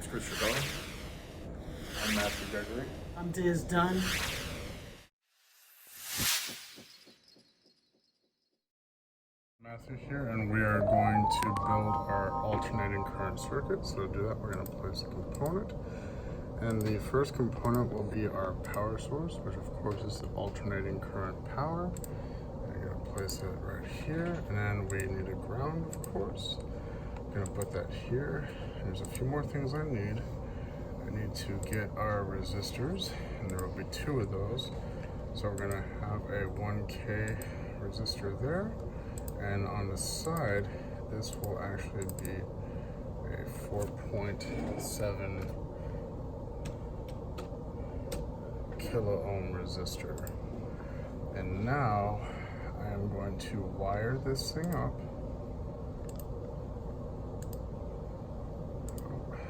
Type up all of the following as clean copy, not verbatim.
name's Chris Chacon. I'm Master Gregory. I'm Diz Dunn. Matthew here, and we are going to build our alternating current circuit. So to do that, we're going to place a component. And the first component will be our power source, which of course is the alternating current power. I'm going to place it right here, and then we need a ground, of course. I'm going to put that here. There's a few more things I need. I need to get our resistors, and there will be 2 of those. So we're going to have a 1K resistor there, and on the side, this will actually be a 4.7 kilo ohm resistor. And now I am going to wire this thing up.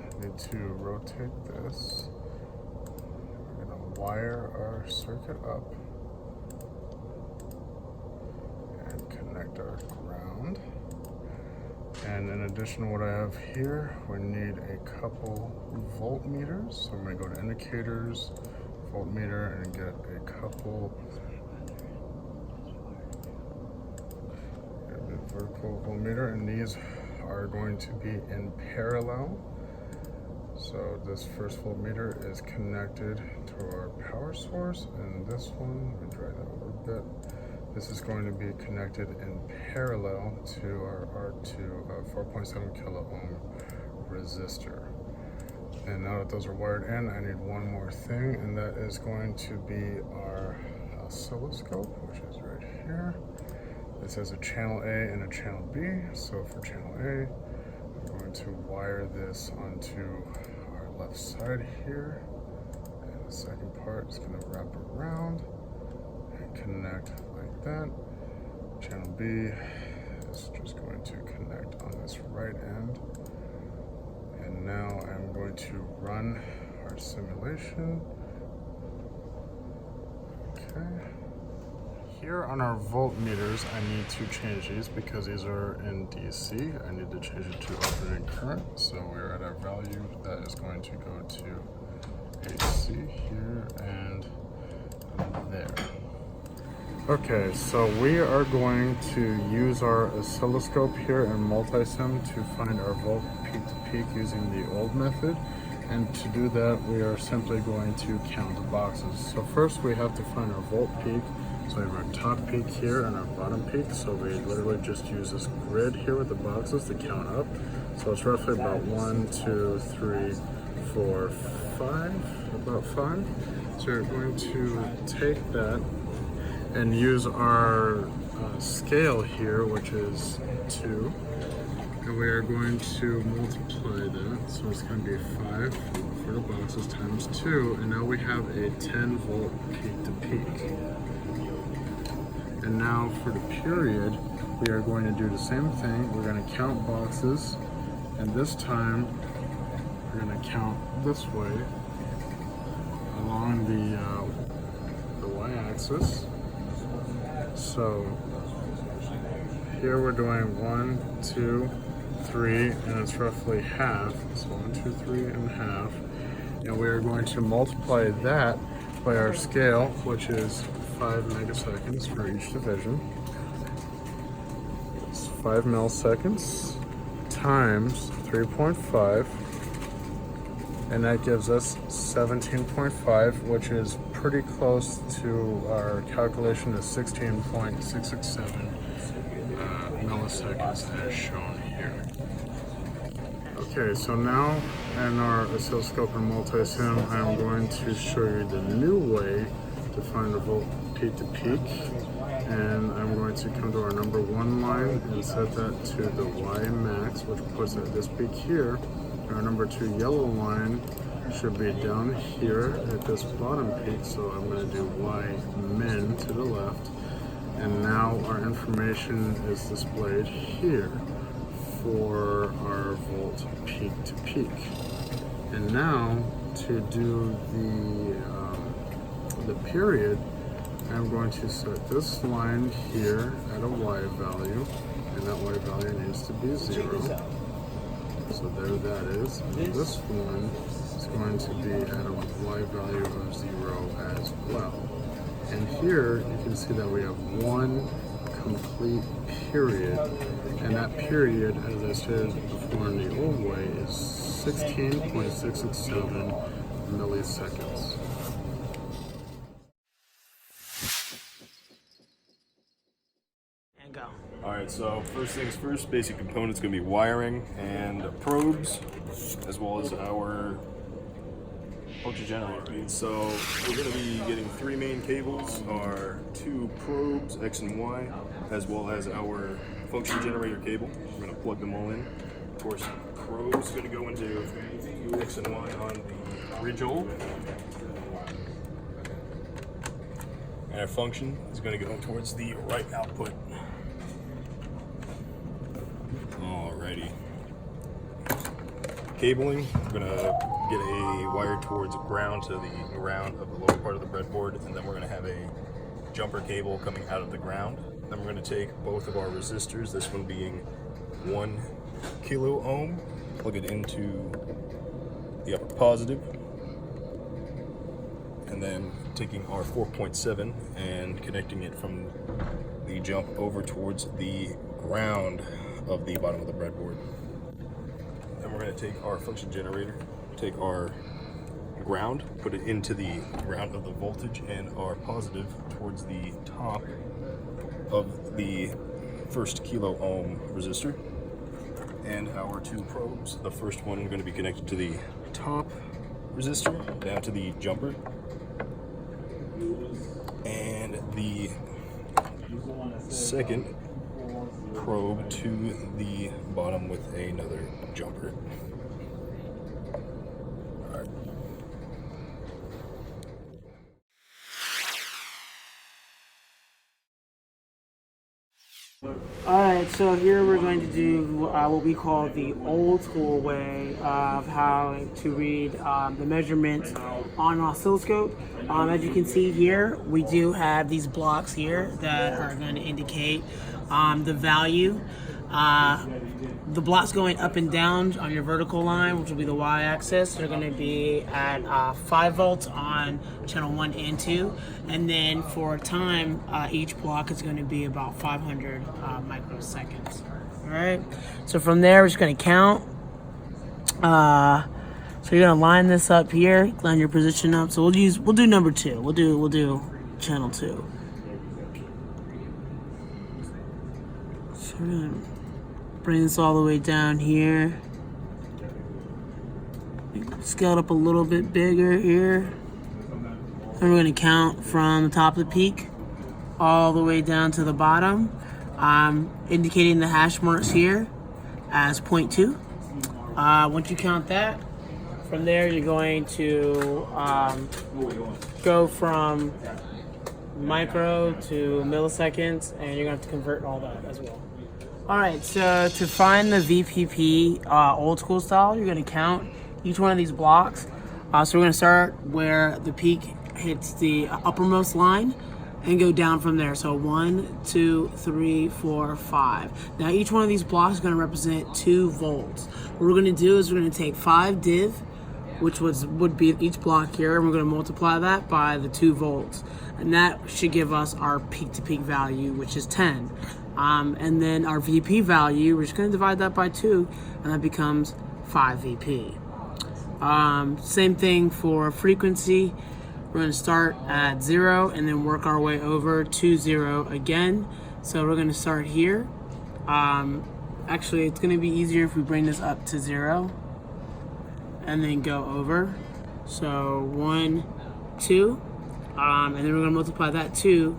I need to rotate this. We're going to wire our circuit up and connect our ground. And in addition to what I have here, we need a couple voltmeters. So I'm going to go to indicators, voltmeter, and get a couple vertical voltmeter, and these are going to be in parallel. So this first voltmeter is connected to our power source, and this one, let me drag that over a bit. This is going to be connected in parallel to our R2 4.7 kilo ohm resistor. And now that those are wired in, I need one more thing, and that is going to be our oscilloscope, which is right here. This has a channel A and a channel B. So for channel A, I'm going to wire this onto our left side here. And the second part is going to wrap around and connect like that. Channel B is just going to connect on this right end. And now I'm going to run our simulation. Okay. Here on our voltmeters, I need to change these because these are in DC. I need to change it to alternating current. So we're at a value that is going to go to AC here and there. Okay, so we are going to use our oscilloscope here in Multisim to find our volt peak to peak using the old method. And to do that, we are simply going to count the boxes. So first we have to find our volt peak. So we have our top peak here and our bottom peak. So we literally just use this grid here with the boxes to count up. So it's roughly about 1, 2, 3, 4, 5, about 5. So we're going to take that and use our scale here, which is 2. And we are going to multiply that. So it's going to be 5 for the boxes times 2. And now we have a 10 volt peak to peak. And now for the period, we are going to do the same thing. We're going to count boxes, and this time we're going to count this way along the y-axis. So here we're doing 1, 2, 3, and it's roughly half. So 1, 2, 3, and half. And we are going to multiply that by our scale, which is 5 megaseconds for each division. It's 5 milliseconds times 3.5, and that gives us 17.5, which is pretty close to our calculation of 16.667 milliseconds as shown here. Okay, so now in our oscilloscope and multisim, I'm going to show you the new way to find the volt peak to peak, and I'm going to come to our number 1 line and set that to the Y max, which puts at this peak here. Our number 2 yellow line should be down here at this bottom peak, so I'm going to do Y min to the left, and now our information is displayed here for our volt peak to peak. And now to do the period, I'm going to set this line here at a Y value, and that Y value needs to be 0. So there that is. This one is going to be at a Y value of 0 as well. And here you can see that we have one complete period, and that period, as I said before in the old way, is 16.667 milliseconds. And go. Alright, so first things first, basic components going to be wiring and probes, as well as our function generator. So we're going to be getting 3 main cables, our 2 probes, X and Y, as well as our function generator cable. We're going to plug them all in. Of course, probes going to go into X and Y on the bridge hole. And our function is going to go towards the right output. Alrighty. Cabling, we're gonna get a wire towards ground to the ground of the lower part of the breadboard, and then we're gonna have a jumper cable coming out of the ground. Then we're gonna take both of our resistors, this one being 1 kilo ohm, plug it into the upper positive, and then taking our 4.7 and connecting it from the jump over towards the ground of the bottom of the breadboard. Then we're going to take our function generator, take our ground, put it into the ground of the voltage, and our positive towards the top of the first kilo ohm resistor. And our 2 probes, the first one going to be connected to the top resistor down to the jumper, and the second probe to the bottom with another jumper. Alright. Alright, so here we're going to do what we call the old school way of how to read the measurements on an oscilloscope. As you can see here, we do have these blocks here that are going to indicate the value. The blocks going up and down on your vertical line, which will be the y-axis, they're going to be at 5 volts on channel 1 and 2. And then for time, each block is going to be about 500 microseconds. All right. So from there, we're just going to count. So you're going to line this up here, line your position up. So we'll do number 2. We'll do channel 2. So we're going to bring this all the way down here. Scale it up a little bit bigger here. And we're going to count from the top of the peak all the way down to the bottom, indicating the hash marks here as 0.2. Once you count that, from there you're going to go from micro to milliseconds, and you're going to have to convert all that as well. Alright, so to find the VPP old school style, you're going to count each one of these blocks. So we're going to start where the peak hits the uppermost line and go down from there. So 1, 2, 3, 4, 5. Now each one of these blocks is going to represent 2 volts. What we're going to do is we're going to take 5 div, which would be each block here, and we're going to multiply that by the 2 volts. And that should give us our peak to peak value, which is 10. And then our VP value, we're just going to divide that by 2, and that becomes 5 VP. Same thing for frequency. We're going to start at 0 and then work our way over to 0 again. So we're going to start here. Actually, it's going to be easier if we bring this up to 0 and then go over. So 1, 2, and then we're going to multiply that 2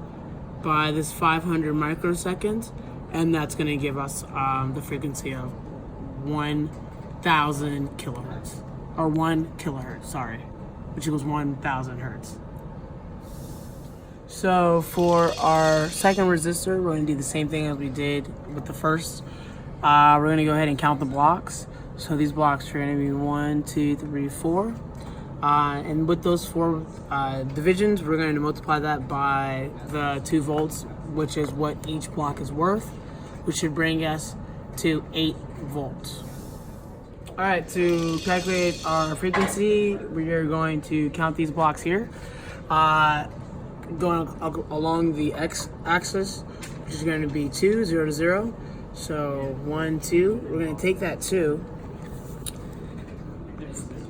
by this 500 microseconds, and that's going to give us the frequency of 1,000 kilohertz, or 1 kilohertz, sorry, which equals 1,000 hertz. So for our second resistor, we're going to do the same thing as we did with the first. We're going to go ahead and count the blocks. So these blocks are going to be 1, 2, 3, 4. And with those 4 divisions, we're going to multiply that by the 2 volts, which is what each block is worth, which should bring us to 8 volts. All right, to calculate our frequency, we are going to count these blocks here. Going along the x-axis, which is going to be 2, 0 to 0. So 1, 2. We're going to take that 2,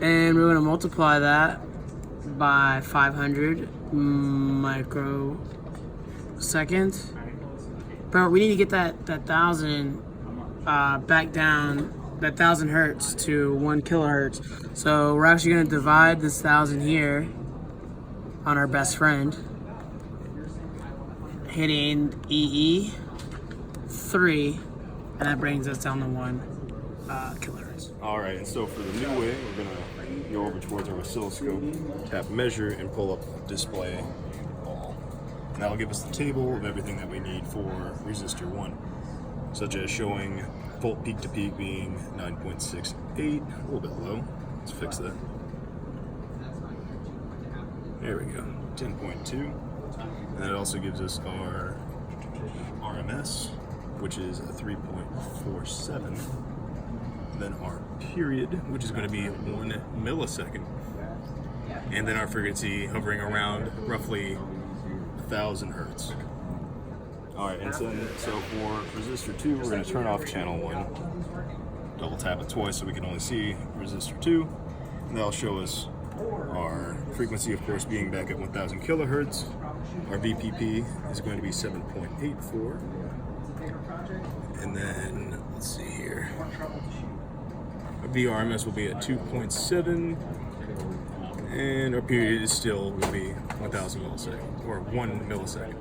and we're going to multiply that by 500 microseconds. But we need to get that 1,000 back down, that 1,000 hertz to 1 kilohertz. So we're actually going to divide this 1,000 here on our best friend, hitting EE3, and that brings us down to 1 kilohertz. All right, and so for the new way, we're gonna go over towards our oscilloscope, tap measure, and pull up display all. And that'll give us the table of everything that we need for resistor 1, such as showing volt peak to peak being 9.68, a little bit low. Let's fix that. There we go, 10.2. And it also gives us our RMS, which is a 3.47. Then our period, which is going to be 1 millisecond. And then our frequency hovering around roughly 1,000 hertz. All right, and so for resistor 2, we're going to turn off channel 1. Double tap it twice so we can only see resistor 2. And that'll show us our frequency, of course, being back at 1,000 kilohertz. Our VPP is going to be 7.84. And then, let's see here. Our VRMS will be at 2.7. And our period is still going to be 1,000 milliseconds, or 1 millisecond.